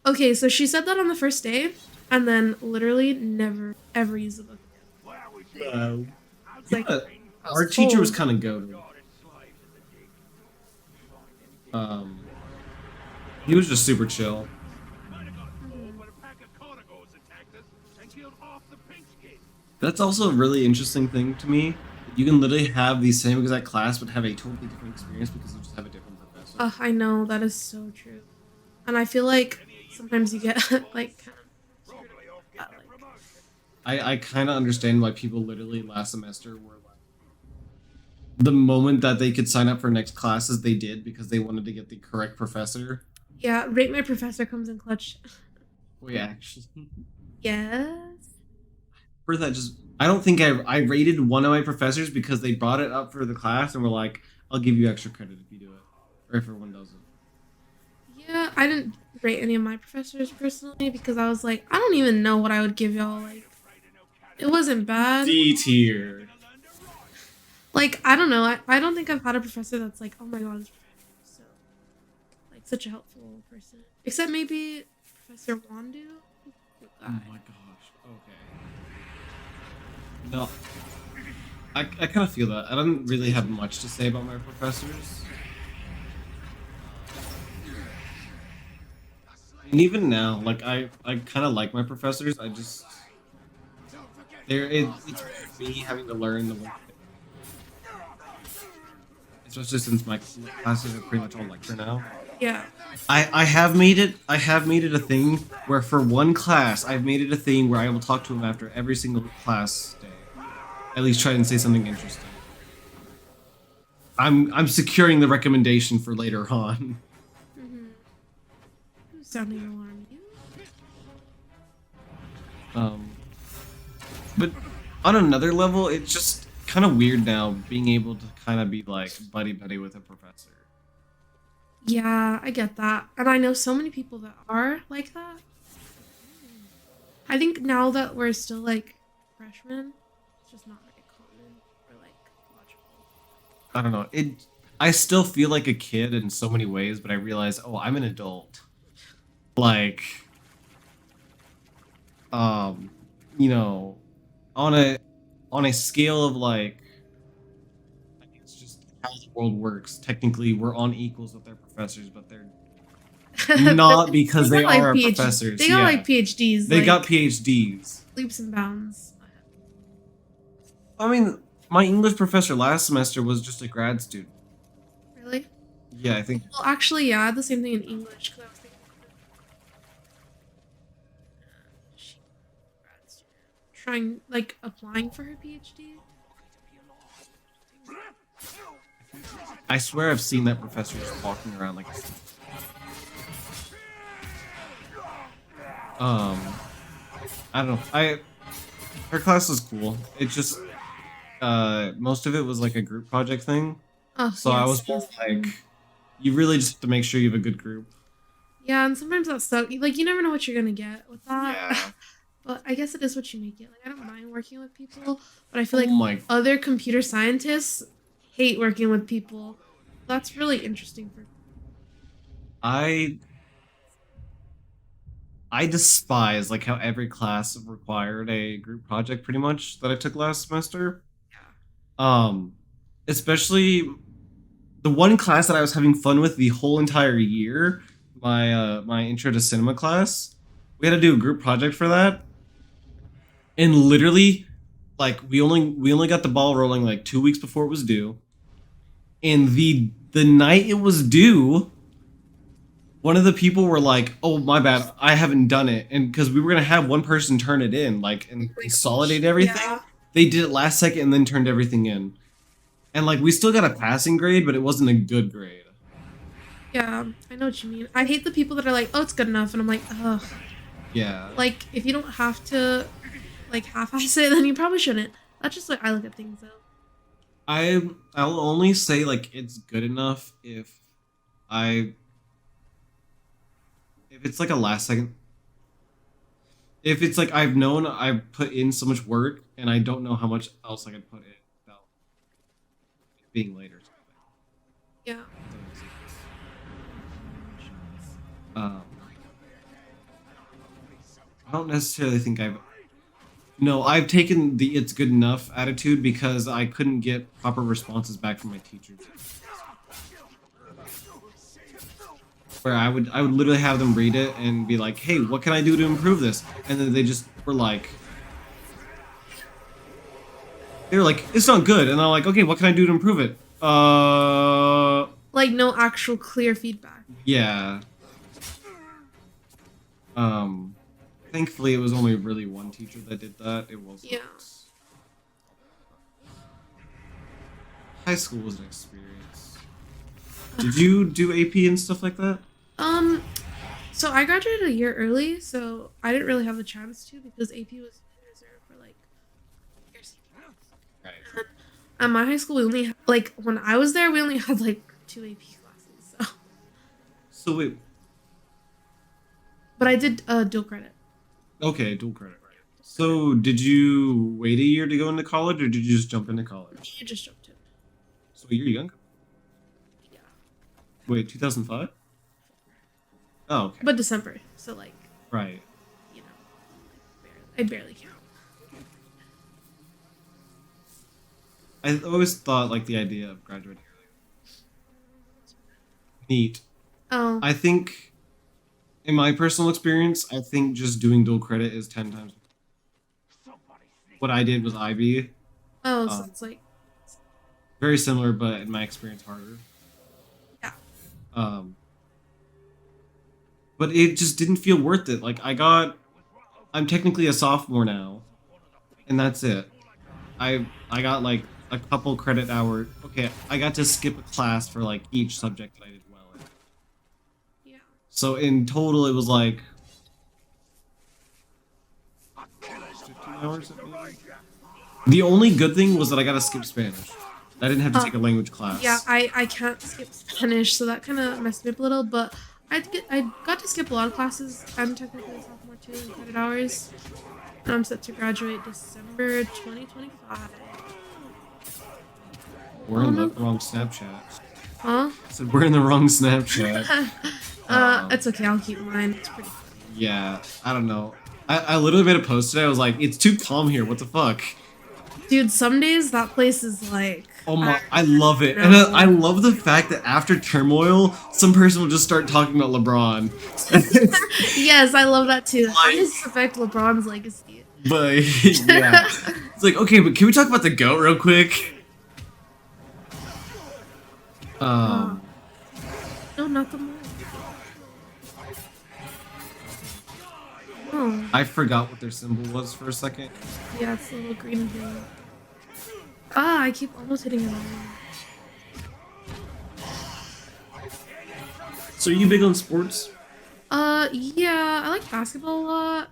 Okay, so she said that on the first day, and then literally never ever used the book again. It's like, Our teacher was kind of goated. He was just super chill. That's also a really interesting thing to me. You can literally have the same exact class, but have a totally different experience because you just have a different professor. I know that is so true, and I feel like sometimes you get like kind of screwed up with that, like, I kind of understand why people literally last semester were like, the moment that they could sign up for next classes, they did because they wanted to get the correct professor. yeah, rate my professor comes in clutch. Wait, actually, Yes. for that, just I don't think I rated one of my professors because they brought it up for the class and were like, "I'll give you extra credit if you do it, or if everyone does it." Yeah, I didn't rate any of my professors personally because I was like, I don't even know what I would give y'all. Like, it wasn't bad. D tier. Like, I don't know. I don't think I've had a professor that's like, oh my god, this professor is so like such a helpful person. Except maybe Professor Wandu. Oh my gosh. Okay. No. I kind of feel that. I don't really have much to say about my professors. And even now, like I kind of like my professors. I just it's me having to learn the one thing. Especially since my classes are pretty much all lecture now. Yeah. I have made it a thing where for one class I've made it a thing where I will talk to him after every single class day. At least try and say something interesting. I'm securing the recommendation for later on. Who's sounding an alarm? You? But on another level, it's just kind of weird now being able to kind of be like buddy buddy with a professor. Yeah, I get that. And I know so many people that are like that. I think now that we're still like freshmen, it's just not very common or like logical. I don't know. I still feel like a kid in so many ways, but I realize, oh, I'm an adult. Like, you know, on a scale of like, I think it's just how the world works. Technically, we're on equals with our professors, but they're not because they got, are our PhD professors. They got yeah. like PhDs. They like, got PhDs. leaps and bounds. I mean, my English professor last semester was just a grad student. Really? Yeah, I think. Well, actually, yeah, I had the same thing in English because I was thinking she grad student trying like applying for her PhD. I swear I've seen that professor just walking around like. I don't know. Her class was cool. It just most of it was like a group project thing. Oh, So I was more like, you really just have to make sure you have a good group. Yeah, and sometimes that sucks. Like you never know what you're gonna get with that. Yeah. But I guess it is what you make it. Like I don't mind working with people, but I feel Oh my- like other computer scientists hate working with people. That's really interesting for. I despise like how every class required a group project pretty much that I took last semester. Especially the one class that I was having fun with the whole entire year, my intro to cinema class. We had to do a group project for that. And literally like we only got the ball rolling like 2 weeks before it was due. And the night it was due, one of the people were like, "Oh, my bad, I haven't done it," and because we were gonna have one person turn it in, like, and consolidate everything, Yeah. they did it last second and then turned everything in, and like we still got a passing grade, but it wasn't a good grade. Yeah, I know what you mean. I hate the people that are like, "Oh, it's good enough," and I'm like, "Ugh." Yeah. Like if you don't have to, like half-ass it, then you probably shouldn't. That's just like I look at things though. I'll only say like it's good enough if it's like a last second. If it's like I've known I've put in so much work and I don't know how much else I could put in without it being late or something. Yeah. I don't necessarily think I've taken the it's good enough attitude because I couldn't get proper responses back from my teachers. Where I would literally have them read it and be like, "Hey, what can I do to improve this?" And then they just were like, "It's not good," and I'm like, "Okay, what can I do to improve it?" Like no actual clear feedback. Yeah. Thankfully, it was only really one teacher that did that. It wasn't. Yeah. High school was an experience. Did you do AP and stuff like that? So I graduated a year early, so I didn't really have the chance to because AP was reserved for like your senior. Right. At my high school, we only had, like when I was there, we only had like 2 AP classes. So, So wait. but I did dual credit. Okay, dual credit, right. So did you wait a year to go into college, or did you just jump into college? You just jumped in. So you're young. Yeah. Wait, 2005? Oh, okay. But December, so like Right. you know, I barely count. I always thought like the idea of graduating early. Neat. Oh. I think, in my personal experience, I think just doing dual credit is 10 times. What I did was IB. Oh, so it's like Very similar, but in my experience, harder. yeah. But it just didn't feel worth it. Like I'm technically a sophomore now, and that's it. I got like a couple credit hour. Okay, I got to skip a class for like each subject that I did well in. Yeah. So in total, it was like 15 hours. Maybe? The only good thing was that I got to skip Spanish. I didn't have to take a language class. Yeah, I can't skip Spanish, so that kind of messed me up a little. But I got to skip a lot of classes. I'm technically a sophomore too in credit hours. And I'm set to graduate December 2025. We're in the wrong Snapchat. Huh? I said we're in the wrong Snapchat. It's okay. I'll keep mine. It's pretty funny. Yeah, I don't know. I literally made a post today. I was like, it's too calm here. What the fuck? Dude, some days that place is like. Oh my, I love it. And I love the fact that after turmoil, some person will just start talking about LeBron. Yes, I love that too. How does this affect LeBron's legacy? But yeah, it's like, okay, but can we talk about the GOAT real quick? No, not the more. Oh, I forgot what their symbol was for a second. yeah, it's a little green thing. Ah, I keep almost hitting it on. So are you big on sports? Yeah, I like basketball a lot.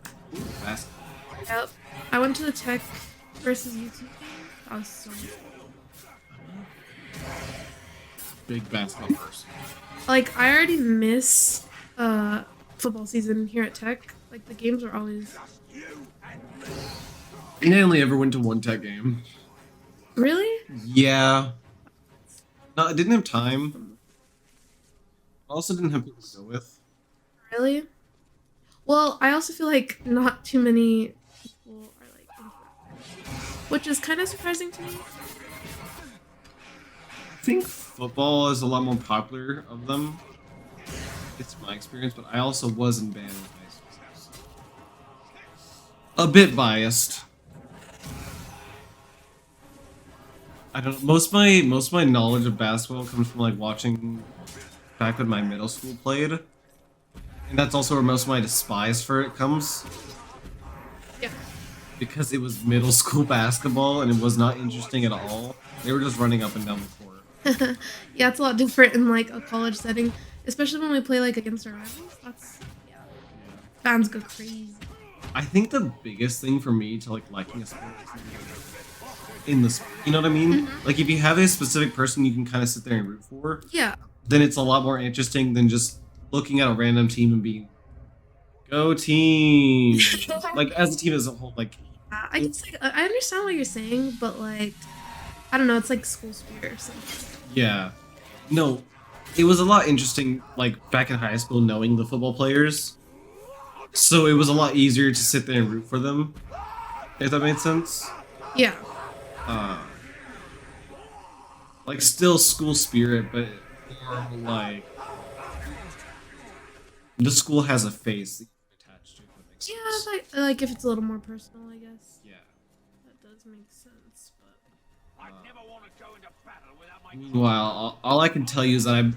Basketball. Yep. I went to the Tech versus UT game. That was so much fun. Big basketball person. Like, I already miss football season here at Tech. Like, the games are always. And I only ever went to one Tech game. Really? Yeah. No, I didn't have time. I also didn't have people to go with. Really? Well, I also feel like not too many people are like into that, which is kind of surprising to me. I think football is a lot more popular of them. It's my experience, but I also was in band in high school. So. A bit biased. I don't. Most of my knowledge of basketball comes from like watching back when my middle school played, and that's also where most of my despise for it comes. Yeah. Because it was middle school basketball and it was not interesting at all. They were just running up and down the court. Yeah, it's a lot different in like a college setting, especially when we play like against our rivals. That's fans go crazy. I think the biggest thing for me to like liking a sport is in the sport. You know what I mean? Mm-hmm. Like if you have a specific person you can kind of sit there and root for, Yeah. then it's a lot more interesting than just looking at a random team and being, go team. Like as a team as a whole, like I guess like I understand what you're saying, but like I don't know, it's like school spirit or something. yeah. No, it was a lot interesting like back in high school knowing the football players. So it was a lot easier to sit there and root for them. If that made sense. Yeah. Like still school spirit, but more like the school has a face that you can attach to. If that makes Yeah, sense. like if it's a little more personal, I guess. Yeah. That does make sense, but I never want to go into battle without my Meanwhile, all I can tell you is that I'm.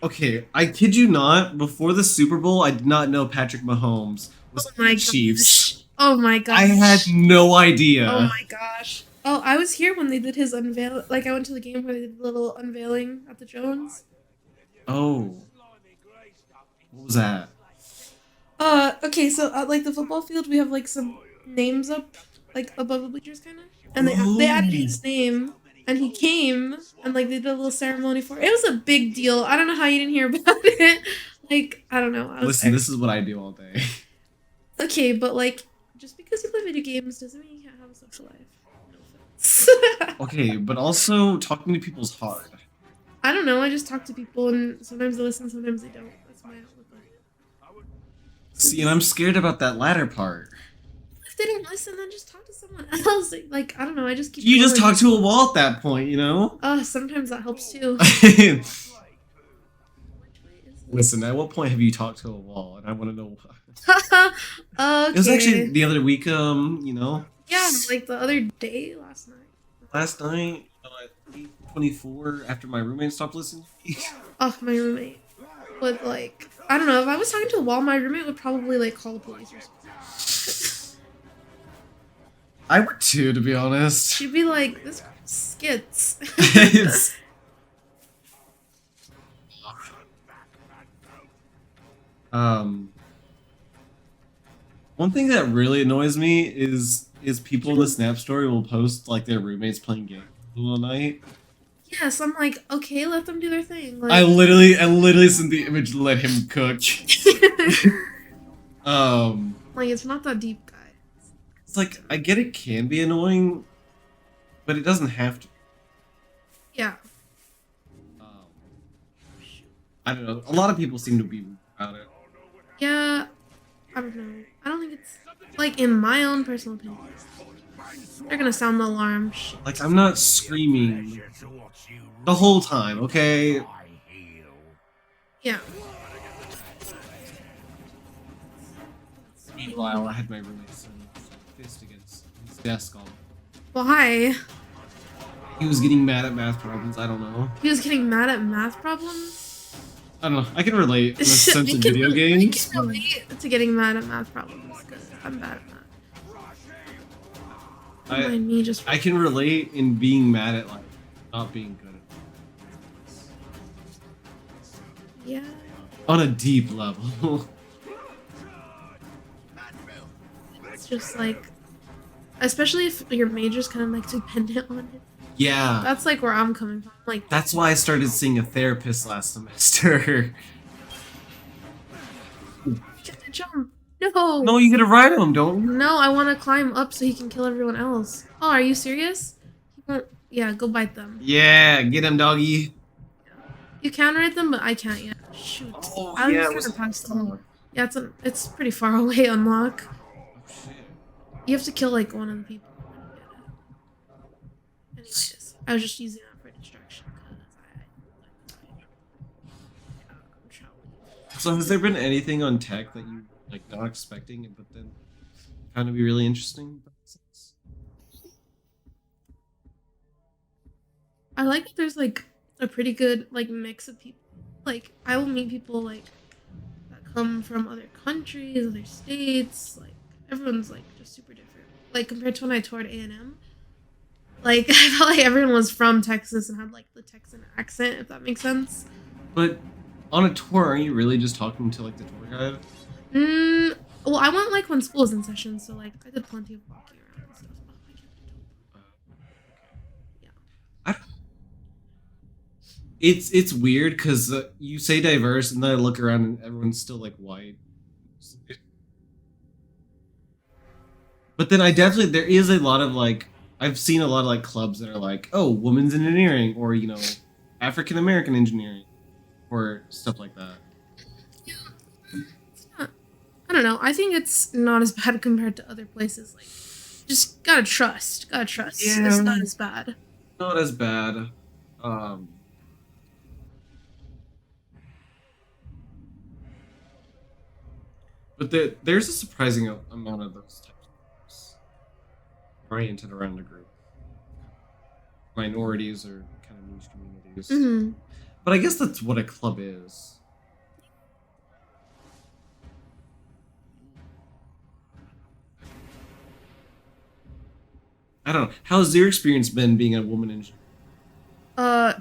Okay, I kid you not. Before the Super Bowl, I did not know Patrick Mahomes was oh my Chiefs. gosh. Oh my gosh. I had no idea. Oh my gosh. Oh, I was here when they did his unveil. Like I went to the game where they did the little unveiling at the Jones. Oh. What was that? Okay, so at like the football field, we have like some names up, like above the bleachers, kind of, and they added his name, and he came, and like they did a little ceremony for it. It was a big deal. I don't know how you didn't hear about it. Like I don't know. I was Listen, this is what I do all day. okay, but like just because you play video games doesn't mean you can't have a social life. No offense. Okay, but also talking to people's hard. I don't know. I just talk to people, and sometimes they listen, sometimes they don't. That's my outlook on it. See, and I'm scared about that latter part. If they don't listen, then just talk to someone else. Like I don't know. I just keep. You just going. talk to a wall at that point, you know? Sometimes that helps too. Listen, at what point have you talked to a wall? And I want to know. Okay. It was actually the other week, you know? Yeah, like the other day, last night. Last night, at 8:24, after my roommate stopped listening. Oh, my roommate would like. I don't know. If I was talking to a wall, my roommate would probably like call the police or something. I would too, to be honest. She'd be like, "This skits." One thing that really annoys me is people in the Snap story will post like their roommates playing games all night. Yes, I'm like, okay, let them do their thing. Like, I literally sent the image to let him cook. like it's not that deep, guy. It's like I get it can be annoying, but it doesn't have to. Yeah. I don't know. A lot of people seem to be about it. Yeah. I don't know. I don't think it's like in my own personal opinion. They're gonna sound the alarm. Shit. Like I'm not screaming the whole time, okay? Yeah. Meanwhile, I had my roommate send fist against his desk all. Why? He was getting mad at math problems. I don't know. He was getting mad at math problems. I don't know. I can relate in the sense of video I games. can relate to getting mad at math problems because I'm bad at math. Don't mind me just. I can relate in being mad at like not being good at it. Yeah. On a deep level. It's just like, especially if your major's kind of like dependent on it. Yeah. That's like where I'm coming from. Like, That's why I started seeing a therapist last semester. get the jump. No. No, you gotta ride him, don't you? No, I want to climb up so he can kill everyone else. Oh, are you serious? He won't. Yeah, go bite them. Yeah, get him, doggy. You can ride them, but I can't yet. Shoot. Oh, I was yeah, just what's trying to pass them. Yeah, it's pretty far away. Unlock. Oh, shit. You have to kill like one of the people. Anyways, I was just using that for distraction because So has there been anything on tech that you like not expecting, but then found to be really interesting? I like that there's like a pretty good like mix of people. Like I will meet people like that come from other countries, other states. Like everyone's like just super different. Like compared to when I toured A&M, like I felt like everyone was from Texas and had like the Texan accent, if that makes sense. But on a tour, aren't you really just talking to like the tour guide? Well, I went like when school was in session, so like I did plenty of walking around and stuff. Oh, I can't do yeah. It's weird because you say diverse, and then I look around and everyone's still like white. But then there is a lot of like I've seen a lot of like clubs that are like, oh, women's engineering, or you know, African American engineering, or stuff like that. It's not. I don't know. I think it's not as bad compared to other places. Like, just gotta trust. Gotta trust. Yeah. It's not as bad. Not as bad. But there's a surprising amount of those types of groups oriented around a group. Minorities or kind of niche communities. Mm-hmm. But I guess that's what a club is. I don't know. How's your experience been being a woman engineer?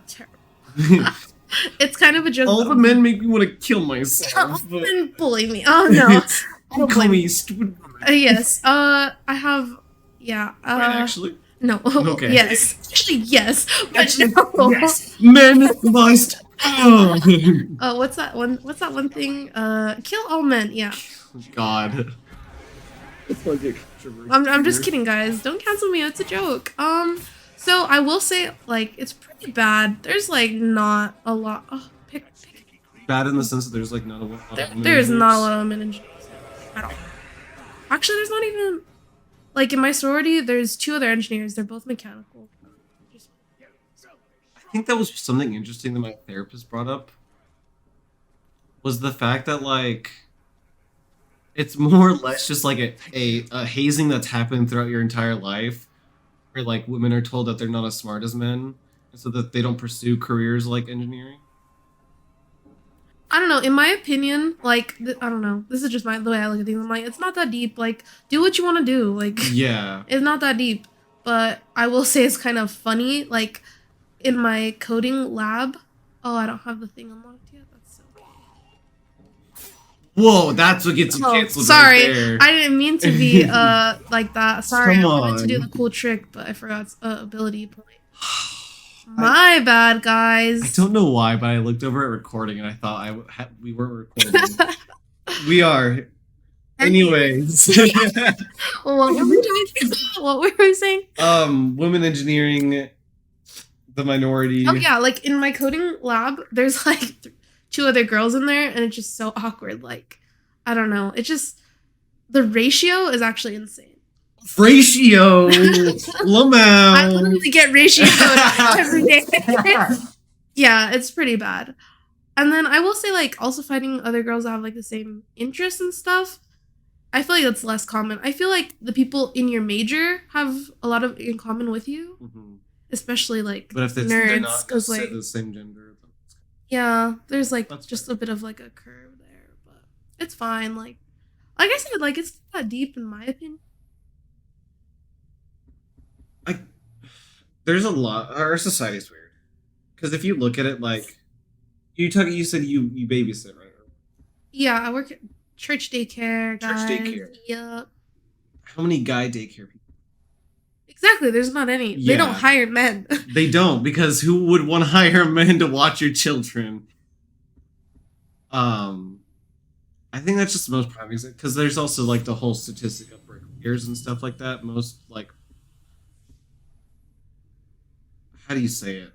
Terrible. It's kind of a joke. All the men make me want to kill myself. But Don't bully me. Oh no. don't call me stupid woman. Yes. I have. Yeah. Right, actually. No. Okay. Yes. Actually, yes. But Actually, no. yes. Men must. What's that one? What's that one thing? Kill all men. Yeah. God. I'm just kidding, guys. Don't cancel me. It's a joke. So I will say, like, it's pretty bad. There's like not a lot. Oh, pick. Bad in the sense that there's like not a lot of women There's not a engineers. lot of women engineers at all. Actually, there's not even like in my sorority. There's 2 other engineers. They're both mechanical. I think that was something interesting that my therapist brought up. Was the fact that like it's more or less just like a hazing that's happened throughout your entire life, where like women are told that they're not as smart as men, and so that they don't pursue careers like engineering. I don't know. In my opinion, like I don't know. This is just the way I look at things. I'm like, it's not that deep. Like, do what you want to do. Like, Yeah. it's not that deep. But I will say it's kind of funny. Like, in my coding lab. Oh, I don't have the thing unlocked yet. That's so okay. Whoa, that's what gets you Oh, canceled. sorry. Right there. I didn't mean to be like that. Sorry, Come I wanted to do on. the cool trick, but I forgot its ability point. My bad, guys. I don't know why, but I looked over at recording and I thought we weren't recording. We are. Anyways. What were we talking about? What were we saying? Women engineering, the minority. Oh yeah, like in my coding lab, there's like 2 other girls in there, and it's just so awkward. Like, I don't know. It just the ratio is actually insane. Ratio, Lamau. I literally get ratio code every day. Yeah, it's pretty bad. And then I will say, like, also finding other girls that have like the same interests and stuff. I feel like that's less common. I feel like the people in your major have a lot of in common with you, especially like But if they're nerds, not because like the same gender, yeah, there's like That's just fair. a bit of like a curve there, but it's fine. Like I said, like it's not deep in my opinion. there's a lot. Our society's weird because if you look at it, like you said you babysit, right? Yeah, I work at church daycare, guys. Church daycare. Yep. How many guy daycare people? Exactly. There's not any. They don't Yeah. hire men. They don't, because who would want to hire men to watch your children? I think that's just the most prime example, because there's also like the whole statistic of bricklayers and stuff like that. Most like, how do you say it?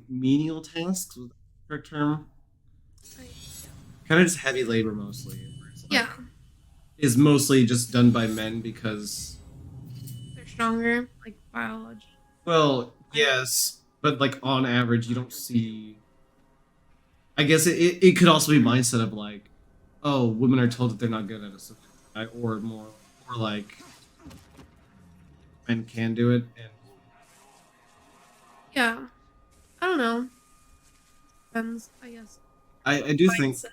Menial tasks, was that the correct term? Kind of just heavy labor mostly. where it's like- Yeah, is mostly just done by men because, they're stronger, like biology. well, yes, but like on average, you don't see. I guess it could also be mindset of like, oh, women are told that they're not good at it, or more, or like men can do it, and Yeah, I don't know. Depends, I guess. I do think, Mindset.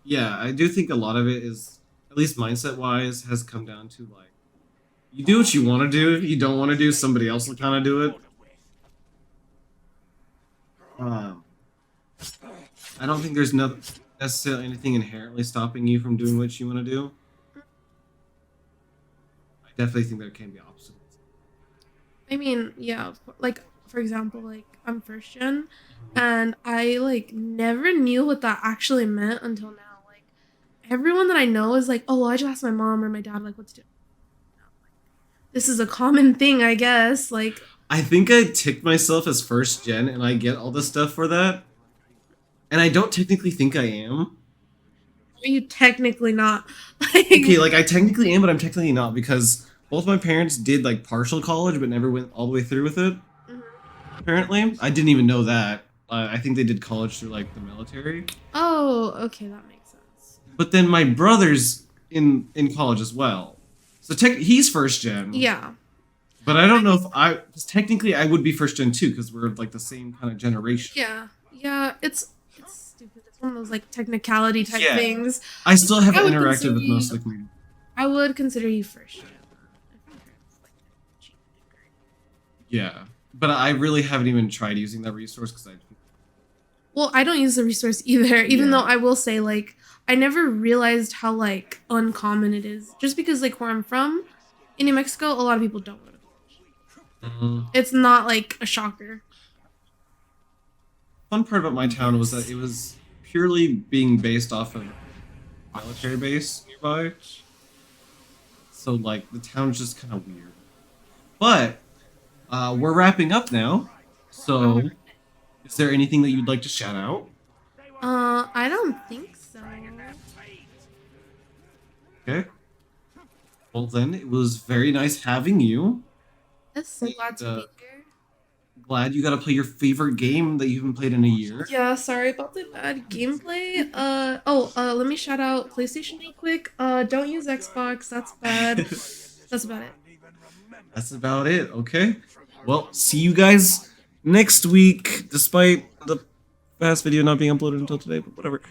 yeah, I do think a lot of it is, at least mindset wise, has come down to like, you do what you want to do. If you don't want to do, somebody else will kind of do it. I don't think there's no necessarily anything inherently stopping you from doing what you want to do. I definitely think there can be obstacles. I mean, yeah, like for example, like I'm first gen, and I like never knew what that actually meant until now. Like everyone that I know is like, oh, well, I just asked my mom or my dad like what to do. This is a common thing, I guess. Like, I think I ticked myself as first gen, and I get all the stuff for that. And I don't technically think I am. are you technically not? Okay, like I technically am, but I'm technically not, because both my parents did like partial college, but never went all the way through with it. Apparently, I didn't even know that. I think they did college through like the military. Oh, okay, that makes sense. But then my brother's in college as well, so he's first gen. Yeah. But I don't know if cause technically I would be first gen too, because we're like the same kind of generation. Yeah. Yeah. It's stupid. It's one of those like technicality type Yeah. things. I still haven't I would interacted with consider most you- like my. I would consider you first gen. Yeah, but I really haven't even tried using that resource because Well, I don't use the resource either, even Yeah. though I will say, like, I never realized how, like, uncommon it is. Just because, like, where I'm from, in New Mexico, a lot of people don't go to college. It's not, like, a shocker. Fun part about my town was that it was purely being based off of a military base nearby. So, like, the town's just kind of weird. But, we're wrapping up now. So, is there anything that you'd like to shout out? I don't think so. Okay. Well, then, it was very nice having you. I'm so glad to be here. Glad you got to play your favorite game that you haven't played in a year. Yeah, sorry about the bad gameplay. Let me shout out PlayStation real quick. Don't use Xbox. That's bad. That's about it. That's about it. Okay. Well, see you guys next week, despite the past video not being uploaded until today, but whatever.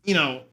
You know,